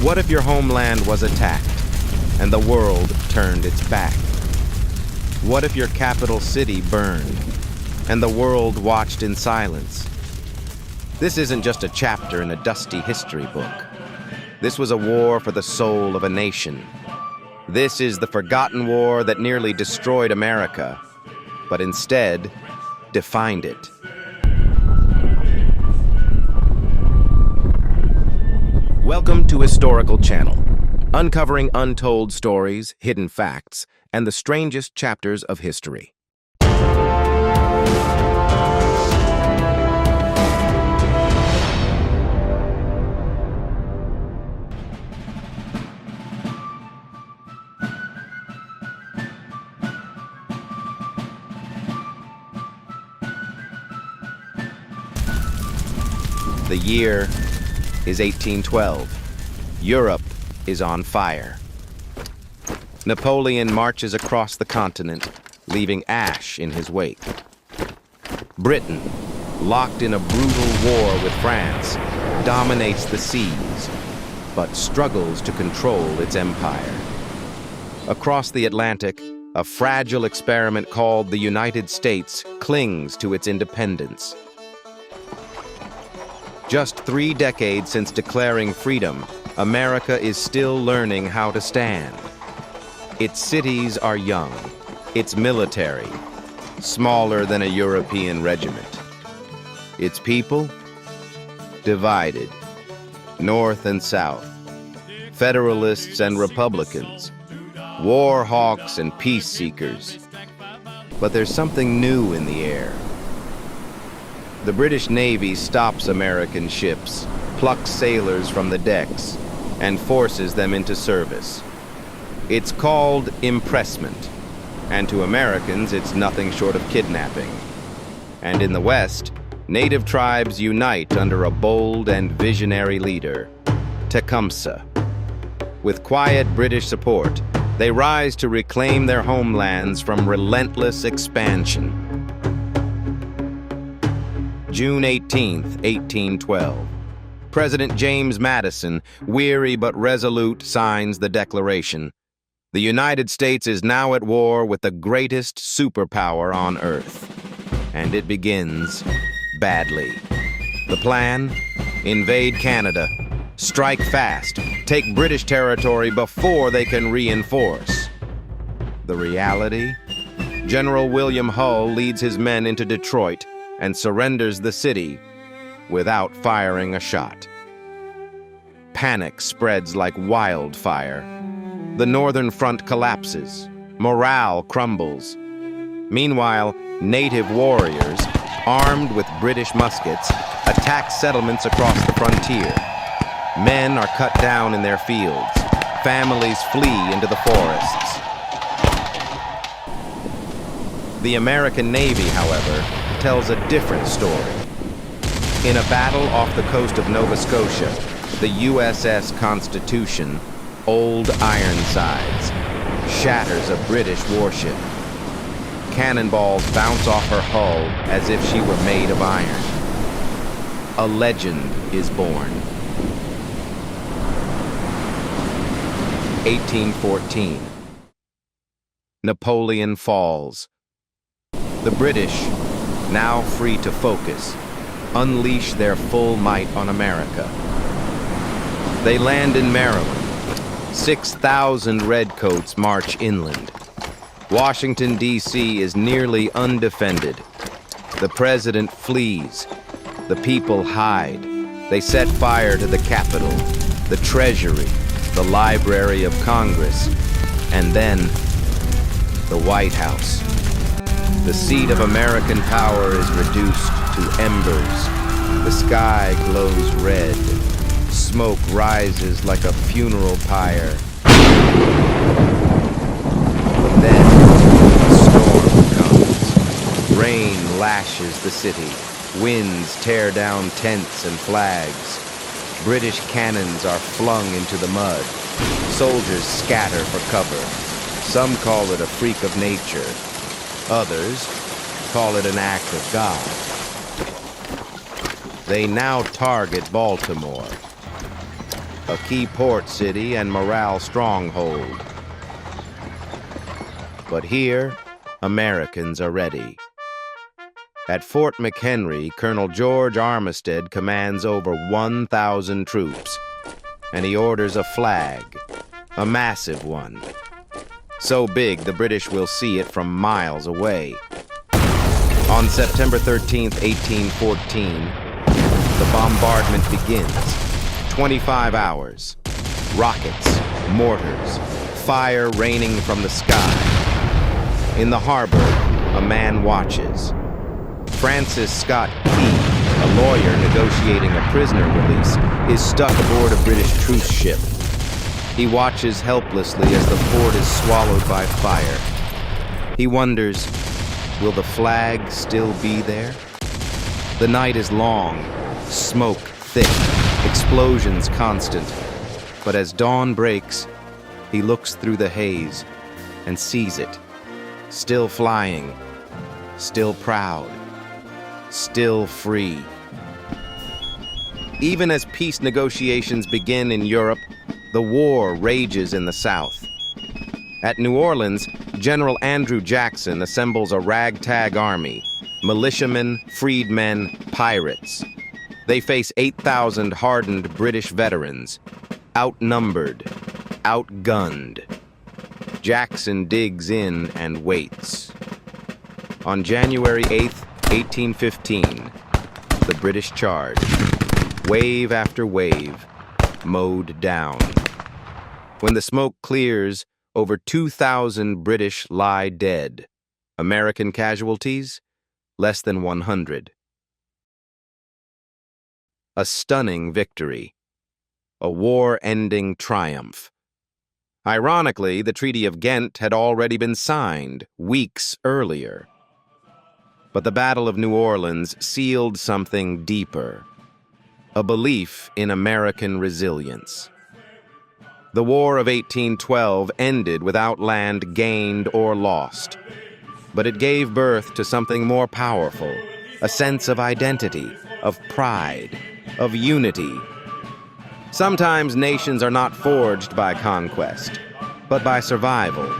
What if your homeland was attacked and the world turned its back? What if your capital city burned and the world watched in silence? This isn't just a chapter in a dusty history book. This was a war for the soul of a nation. This is the forgotten war that nearly destroyed America, but instead defined it. Welcome to Historical Channel, uncovering untold stories, hidden facts, and the strangest chapters of history. The year is 1812. Europe is on fire. Napoleon marches across the continent, leaving ash in his wake. Britain, locked in a brutal war with France, dominates the seas, but struggles to control its empire. Across the Atlantic, a fragile experiment called the United States clings to its independence. Just 3 decades since declaring freedom, America is still learning how to stand. Its cities are young, its military, smaller than a European regiment. Its people, divided, North and South, Federalists and Republicans, war hawks and peace seekers. But there's something new in the air. The British Navy stops American ships, plucks sailors from the decks, and forces them into service. It's called impressment, and to Americans it's nothing short of kidnapping. And in the West, native tribes unite under a bold and visionary leader, Tecumseh. With quiet British support, they rise to reclaim their homelands from relentless expansion. June 18, 1812. President James Madison, weary but resolute, signs the Declaration. The United States is now at war with the greatest superpower on Earth. And it begins badly. The plan? Invade Canada. Strike fast. Take British territory before they can reinforce. The reality? General William Hull leads his men into Detroit and surrenders the city without firing a shot. Panic spreads like wildfire. The Northern Front collapses. Morale crumbles. Meanwhile, native warriors, armed with British muskets, attack settlements across the frontier. Men are cut down in their fields. Families flee into the forests. The American Navy, however, tells a different story. In a battle off the coast of Nova Scotia, the USS Constitution, Old Ironsides, shatters a British warship. Cannonballs bounce off her hull as if she were made of iron. A legend is born. 1814. Napoleon falls. The British, now free to focus, unleash their full might on America. They land in Maryland. 6,000 redcoats march inland. Washington, D.C. is nearly undefended. The president flees. The people hide. They set fire to the Capitol, the Treasury, the Library of Congress, and then the White House. The seat of American power is reduced to embers. The sky glows red. Smoke rises like a funeral pyre. But then, a storm comes. Rain lashes the city. Winds tear down tents and flags. British cannons are flung into the mud. Soldiers scatter for cover. Some call it a freak of nature. Others call it an act of God. They now target Baltimore. a key port city and morale stronghold. But here, Americans are ready. At Fort McHenry, Colonel George Armistead commands over 1,000 troops, and he orders a flag, a massive one. So big, the British will see it from miles away. On September 13, 1814, the bombardment begins. 25 hours. Rockets, mortars, fire raining from the sky. In the harbor, a man watches. Francis Scott Key, a lawyer negotiating a prisoner release, is stuck aboard a British truce ship. He watches helplessly as the fort is swallowed by fire. He wonders, will the flag still be there? The night is long, smoke thick, explosions constant. But as dawn breaks, he looks through the haze and sees it, still flying, still proud, still free. Even as peace negotiations begin in Europe, the war rages in the South. At New Orleans, General Andrew Jackson assembles a ragtag army, militiamen, freedmen, pirates. They face 8,000 hardened British veterans, outnumbered, outgunned. Jackson digs in and waits. On January 8th, 1815, the British charge, wave after wave, mowed down. When the smoke clears, over 2,000 British lie dead. American casualties? Less than 100. A stunning victory. A war-ending triumph. Ironically, the Treaty of Ghent had already been signed weeks earlier. But the Battle of New Orleans sealed something deeper. A belief in American resilience. The War of 1812 ended without land gained or lost. But it gave birth to something more powerful, a sense of identity, of pride, of unity. Sometimes nations are not forged by conquest, but by survival.